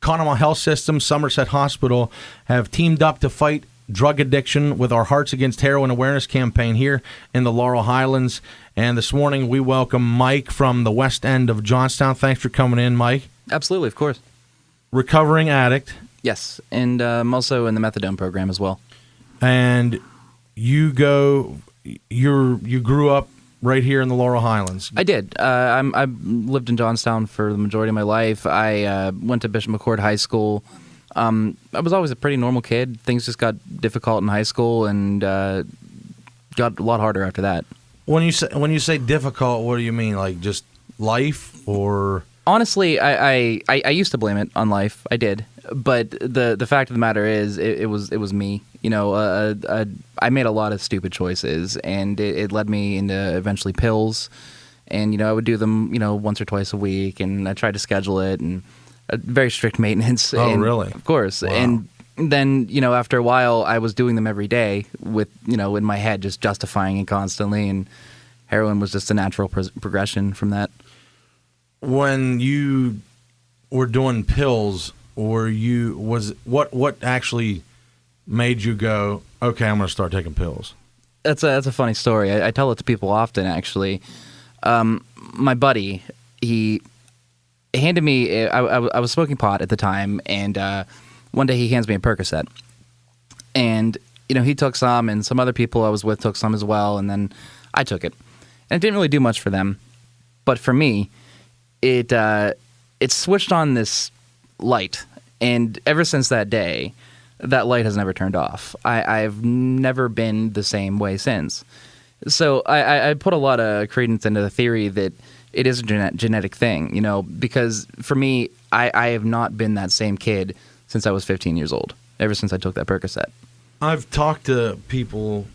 Conemaugh Health System, Somerset Hospital have teamed up to fight drug addiction with our Hearts Against Heroin awareness campaign here in the Laurel Highlands. And this morning we welcome Mike from the west end of Johnstown. Thanks for coming in, Mike. Absolutely, of course. Recovering addict. Yes, and I'm also in the Methadone program as well. And you grew up right here in the Laurel Highlands. I did. I lived in Johnstown for the majority of my life. I went to Bishop McCord High School. I was always a pretty normal kid. Things just got difficult in high school and got a lot harder after that. When you say difficult, what do you mean? Like just life, or? Honestly, I used to blame it on life. I did, but the fact of the matter is, it was me. You know, I made a lot of stupid choices, and it led me into eventually pills. And you know, I would do them, you know, once or twice a week, and I tried to schedule it, and very strict maintenance. Oh, and, really? Of course. Wow. And then, you know, after a while, I was doing them every day with, you know, in my head, just justifying it constantly, and heroin was just a natural progression from that. When you were doing pills, what actually made you go, okay, I'm going to start taking pills? That's a funny story. I tell it to people often, actually. My buddy, he handed me, I was smoking pot at the time, and one day he hands me a Percocet. And, you know, he took some, and some other people I was with took some as well, and then I took it. And it didn't really do much for them. But for me, it switched on this light. And ever since that day, that light has never turned off. I've never been the same way since. So I put a lot of credence into the theory that it is a genetic thing, you know, because for me, I have not been that same kid since I was 15 years old, ever since I took that Percocet. I've talked to people,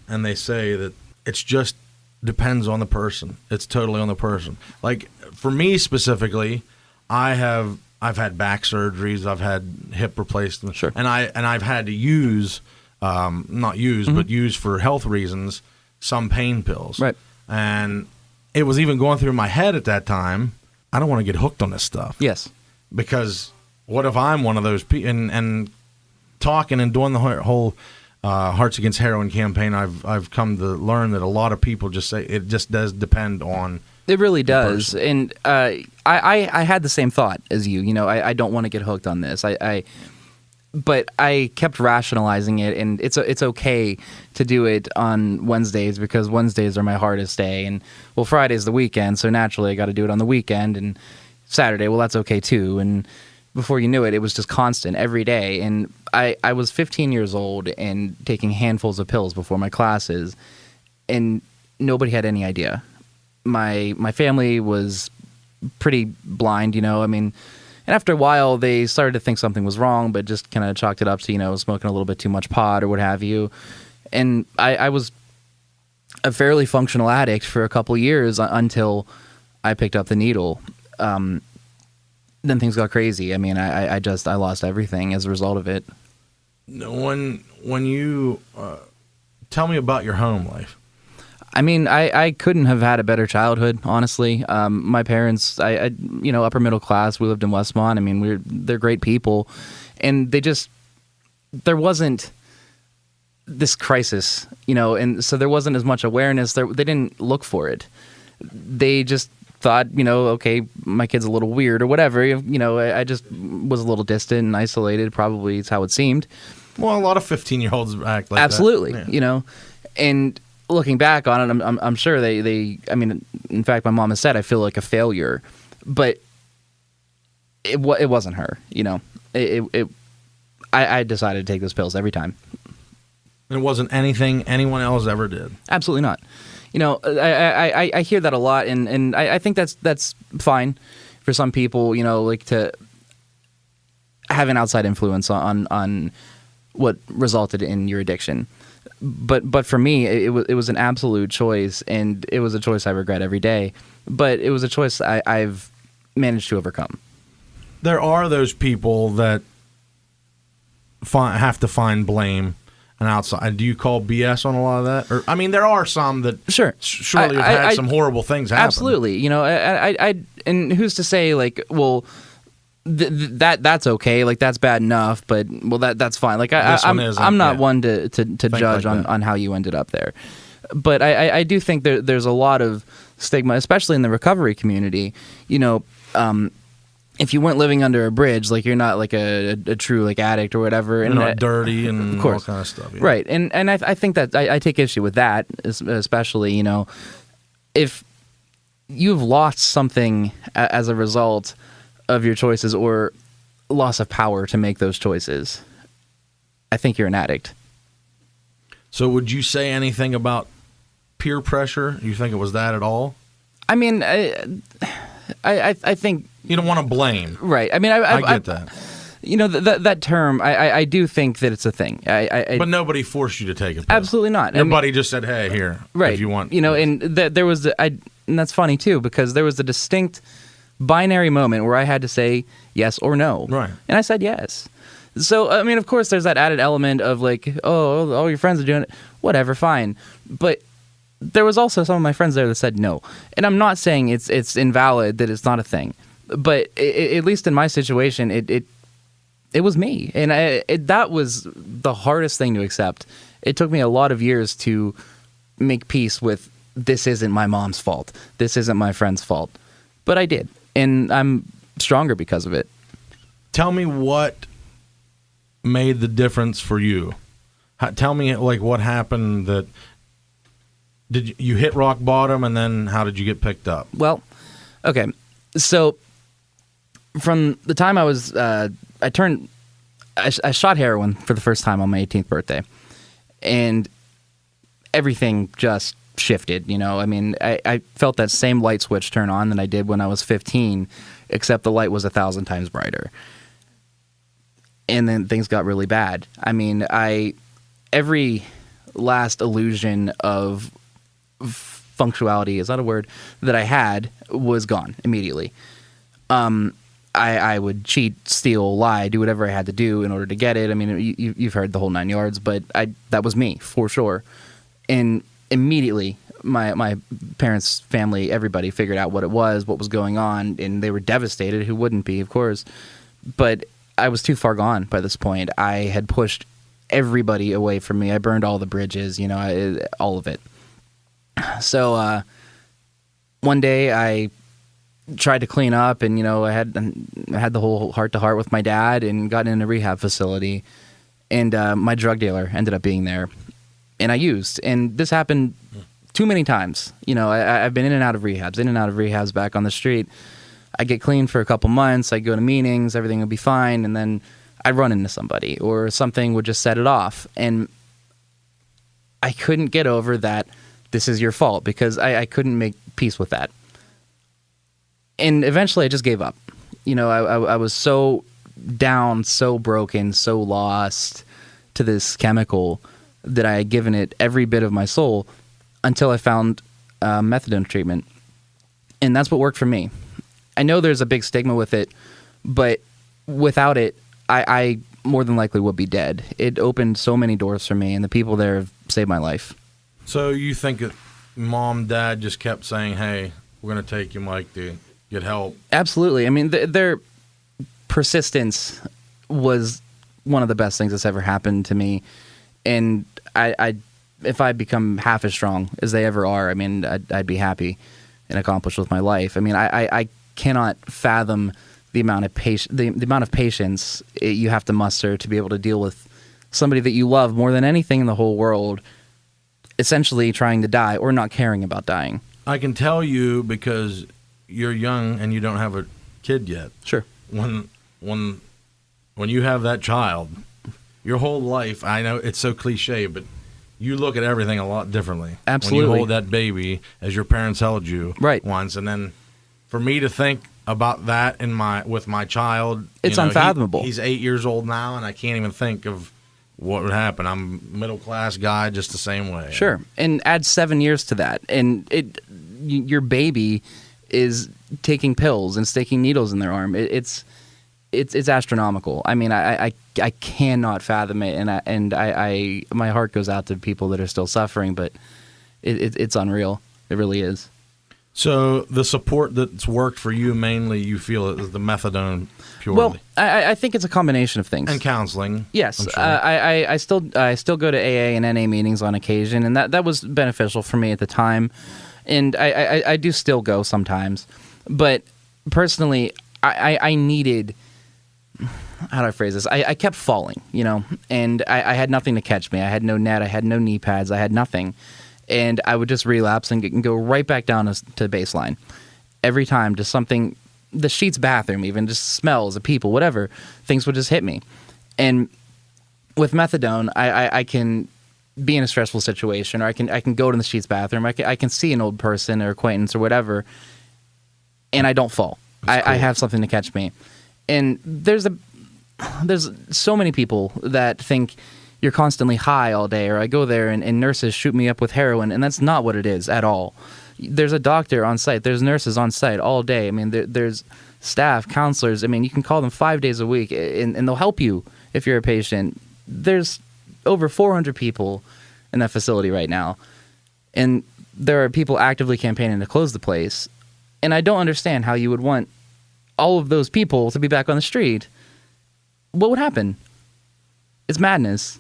and they say that it's just depends on the person. It's totally on the person. Like, for me specifically, I've had back surgeries, I've had hip replacements, sure, and I've had to use, not use, but use for health reasons, some pain pills. Right. And it was even going through my head at that time, I don't want to get hooked on this stuff. Yes. Because what if I'm one of those people? And talking and doing the whole Hearts Against Heroin campaign, I've come to learn that a lot of people just say it just does depend on. It really does. And I had the same thought as you. You know, I don't want to get hooked on this. But I kept rationalizing it, and it's okay to do it on Wednesdays because Wednesdays are my hardest day, and well, Friday's the weekend, so naturally I got to do it on the weekend, and Saturday, well, that's okay too. And before you knew it, it was just constant every day. And I was 15 years old and taking handfuls of pills before my classes, and nobody had any idea. My family was pretty blind, you know. I mean. And after a while, they started to think something was wrong, but just kind of chalked it up to, you know, smoking a little bit too much pot or what have you. And I was a fairly functional addict for a couple years until I picked up the needle. Then things got crazy. I mean, I lost everything as a result of it. When you tell me about your home life. I mean, I couldn't have had a better childhood, honestly. My parents, you know, upper middle class. We lived in Westmont. I mean, they're great people, and there wasn't this crisis, you know, and so there wasn't as much awareness. They didn't look for it. They just thought, you know, okay, my kid's a little weird or whatever. You know, I just was a little distant and isolated. Probably is how it seemed. Well, a lot of 15-year-olds act like absolutely, that. Yeah. You know, and. Looking back on it, I'm sure they. I mean, in fact, my mom has said I feel like a failure, but it wasn't her. You know, I decided to take those pills every time. It wasn't anything anyone else ever did. Absolutely not. You know, I hear that a lot, and I think that's fine for some people. You know, like to have an outside influence on what resulted in your addiction. But for me, it was an absolute choice, and it was a choice I regret every day. But it was a choice I've managed to overcome. There are those people that have to find blame and outside. Do you call BS on a lot of that? Or I mean, there are some that surely have had some horrible things happen. Absolutely. You know, and who's to say, like, well, that's okay. Like, that's bad enough, but that's fine. Like, I'm not one to judge like on how you ended up there. But I do think there's a lot of stigma, especially in the recovery community. If you weren't living under a bridge, like, you're not like a true like addict or whatever, and not dirty and of course, all kind of stuff. Yeah. Right. And I think that I take issue with that, especially, if you've lost something as a result of your choices or loss of power to make those choices, I think you're an addict. So would you say anything about peer pressure? You think it was that at all? I mean, I think you don't want to blame. Right. I mean, I get that. That term, I do think that it's a thing. But nobody forced you to take it. Absolutely not. Your buddy just said, "Hey, here, right, if you want." And there was and that's funny too, because there was a distinct binary moment where I had to say yes or no. Right. And I said yes. So, I mean, of course, there's that added element of like, oh, all your friends are doing it. Whatever, fine. But there was also some of my friends there that said no. And I'm not saying it's invalid that it's not a thing. But at least in my situation, it was me. And that was the hardest thing to accept. It took me a lot of years to make peace with, this isn't my mom's fault. This isn't my friend's fault. But I did. And I'm stronger because of it. Tell me what made the difference for you. Tell me, like, what happened that did you hit rock bottom, and then how did you get picked up? Well, okay. So from the time I was, I shot heroin for the first time on my 18th birthday, and everything just shifted. I mean, I felt that same light switch turn on that I did when I was 15, except the light was 1,000 times brighter. And then things got really bad. I mean, every last illusion of functionality, is that a word, that I had was gone immediately. I would cheat, steal, lie, do whatever I had to do in order to get it. I mean, you've heard the whole 9 yards, but that was me for sure. And immediately, my parents' family, everybody figured out what it was, what was going on, and they were devastated. Who wouldn't be, of course? But I was too far gone by this point. I had pushed everybody away from me. I burned all the bridges, all of it. So one day I tried to clean up, and I had the whole heart-to-heart with my dad and got in a rehab facility. And my drug dealer ended up being there, and I used. And this happened too many times. I've been in and out of rehabs, back on the street. I get clean for a couple months, I go to meetings, everything would be fine, and then I'd run into somebody, or something would just set it off. And I couldn't get over that this is your fault, because I couldn't make peace with that. And eventually I just gave up. I was so down, so broken, so lost to this chemical that I had given it every bit of my soul until I found methadone treatment. And that's what worked for me. I know there's a big stigma with it, but without it, I more than likely would be dead. It opened so many doors for me, and the people there have saved my life. So you think that mom, dad just kept saying, hey, we're going to take you, Mike, to get help? Absolutely. I mean, their persistence was one of the best things that's ever happened to me. And if I become half as strong as they ever are, I mean, I'd be happy and accomplished with my life. I mean, I cannot fathom the amount of patience you have to muster to be able to deal with somebody that you love more than anything in the whole world, essentially trying to die or not caring about dying. I can tell you, because you're young and you don't have a kid yet. Sure. When you have that child, your whole life, I know it's so cliche, but you look at everything a lot differently. Absolutely. When you hold that baby as your parents held you once, and then for me to think about that with my child, it's unfathomable. He's 8 years old now, and I can't even think of what would happen. I'm a middle-class guy just the same way. Sure. And add 7 years to that, and your baby is taking pills and sticking needles in their arm. It's astronomical. I mean, I cannot fathom it, and I my heart goes out to people that are still suffering, but it's unreal. It really is. So the support that's worked for you mainly, you feel, is the methadone purely? Well, I think it's a combination of things. And counseling. Yes, I'm sure. I still go to AA and NA meetings on occasion, and that was beneficial for me at the time, and I do still go sometimes, but personally, I needed, how do I phrase this? I kept falling, and I had nothing to catch me. I had no net, I had no knee pads, I had nothing, and I would just relapse and go right back down to baseline every time. Just something. The sheets bathroom, even just smells of people, whatever, things would just hit me. And with methadone, I can be in a stressful situation, or I can go to the sheets bathroom. I can see an old person or acquaintance or whatever, and I don't fall. I have something to catch me. And there's so many people that think you're constantly high all day, or I go there and nurses shoot me up with heroin, and that's not what it is at all. There's a doctor on site. There's nurses on site all day. I mean, there's staff, counselors. I mean, you can call them 5 days a week, and they'll help you if you're a patient. There's over 400 people in that facility right now, and there are people actively campaigning to close the place. And I don't understand how you would want all of those people to be back on the street. What would happen? It's madness.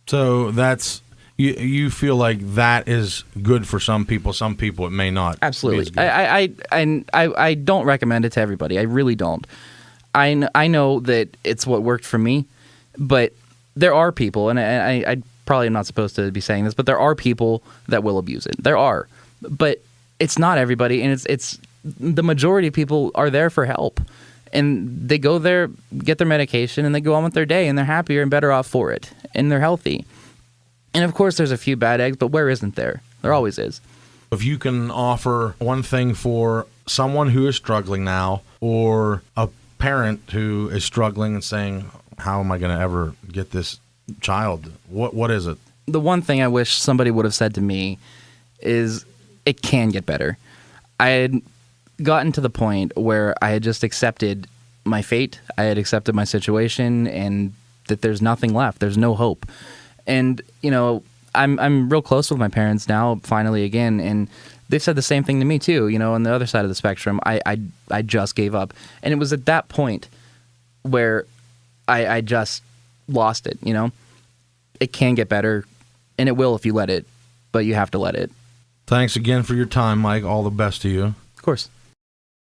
So that's... You feel like that is good for some people. Some people it may not. Absolutely. I don't recommend it to everybody. I really don't. I know that it's what worked for me, but there are people, and I probably am not supposed to be saying this, but there are people that will abuse it. There are, but it's not everybody, and it's the majority of people are there for help, and they go there, get their medication, and they go on with their day, and they're happier and better off for it, and they're healthy. And of course, there's a few bad eggs, but where isn't there? There always is. If you can offer one thing for someone who is struggling now, or a parent who is struggling and saying, how am I going to ever get this child? What is it? The one thing I wish somebody would have said to me is it can get better. I had gotten to the point where I had just accepted my fate. I had accepted my situation, and that there's nothing left. There's no hope. And, I'm real close with my parents now, finally again, and they've said the same thing to me too, on the other side of the spectrum. I just gave up. And it was at that point where I just lost it, It can get better, and it will if you let it, but you have to let it. Thanks again for your time, Mike. All the best to you. Of course.